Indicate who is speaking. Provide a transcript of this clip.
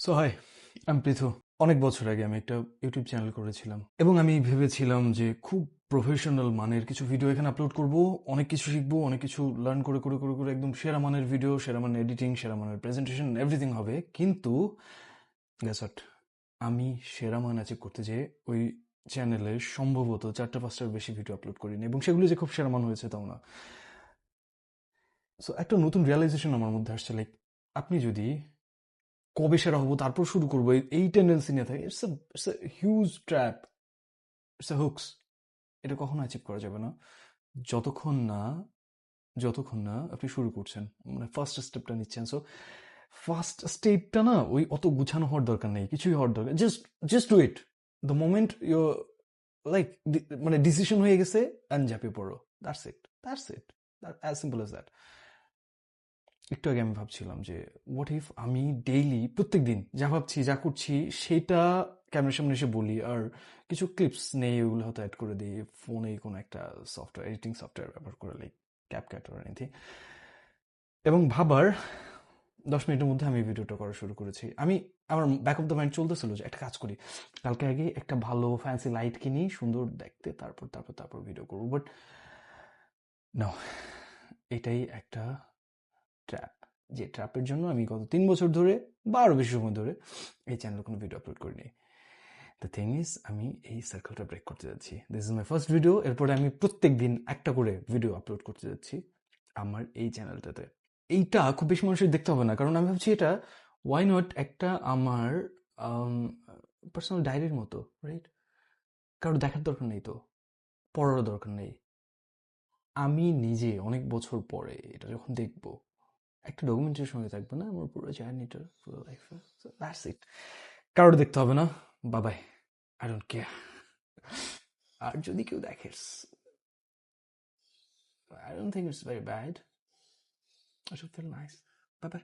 Speaker 1: So high, আমি পৃথু। অনেক বছর আগে আমি একটা ইউটিউব চ্যানেল করেছিলাম এবং আমি ভেবেছিলাম যে খুব প্রফেশনাল মানের কিছু ভিডিও এখানে আপলোড করব, অনেক কিছু শিখবো, অনেক কিছু লার্ন করে করে করে করে একদম সেরা মানের ভিডিও, সেরা মানের এডিটিং, সেরা মানের প্রেজেন্টেশন, এভরিথিং হবে। কিন্তু গ্যাস হোয়াট, আমি সেরা মান অ্যাচিভ করতে যেয়ে ওই চ্যানেলে সম্ভবত 4-5টার বেশি ভিডিও আপলোড করিনি, এবং সেগুলো যে খুব সেরা মান হয়েছে তাও না। সো একটা নতুন রিয়েলাইজেশন আমার মধ্যে আসছে, লাইক আপনি যদি কবে সেরা হবো তারপর শুরু করবো এই টেন্ডেন্সি নিয়ে থাকে, it's a huge trap, it's a hooks. এটা কখনো অ্যাচিভ করা যাবে না যতক্ষণ না যতক্ষণ না আপনি শুরু করছেন, মানে ফার্স্ট স্টেপটা নিচ্ছেন। সো ফার্স্ট স্টেপটা না ওই অত গুছানো হওয়ার দরকার নেই, কিছুই হওয়ার দরকার, just just do it. The moment you like, মানে ডিসিশন হয়ে গেছে অ্যান্ড ঝাঁপিয়ে পড়ো, that's it, as simple as that. একটু আগে আমি ভাবছিলাম যে হোয়াট ইফ আমি ডেইলি প্রত্যেক দিন যা ভাবছি যা করছি সেটা ক্যামেরার সামনে এসে বলি, আর কিছু ক্লিপস নেই ওগুলো হয়তো অ্যাড করে দিই ফোনে কোনো একটা সফটওয়্যার, এডিটিং সফটওয়্যার ব্যবহার করে, লাইক ক্যাপকাট অর এনিথিং, এবং ভাবার 10 মিনিটের মধ্যে আমি ভিডিওটা করা শুরু করেছি। আমার ব্যাক অফ দ্য মাইন্ড চলতেছিল যে একটা কাজ করি, কালকে আগে একটা ভালো ফ্যান্সি লাইট কিনি সুন্দর দেখতে, তারপর ভিডিও করবো। বাট না, এটাই একটা ট্র্যাপ, যে ট্র্যাপের জন্য আমি গত 3 বছর ধরে বা আরও বেশি সময় ধরে এই চ্যানেলে কোনো ভিডিও আপলোড করিনি। দ্য থিং ইজ, আমি এই সার্কেলটা ব্রেক করতে যাচ্ছি। This is my first video. এরপরে আমি প্রত্যেক দিন একটা করে ভিডিও আপলোড করতে যাচ্ছি আমার এই চ্যানেলটাতে। এইটা খুব বেশি মানুষের দেখতে হবে না, কারণ আমি ভাবছি এটা ওয়াই নট একটা আমার পার্সোনাল ডায়েরির মতো, রাইট? কারণ দেখার দরকার নেই, তো পড়ারও দরকার নেই। আমি নিজে অনেক বছর পরে এটা যখন দেখবো, একটা ডকুমেন্টারির সঙ্গে থাকবে না আমার পুরো জার্নিটা, পুরো লাইফে। So that's it. কারোর দেখতে হবে না, বাবাই, আই ডোন্ট কেয়ার। আর যদি কেউ দেখে, I don't think it's very bad, I should feel nice. Bye by.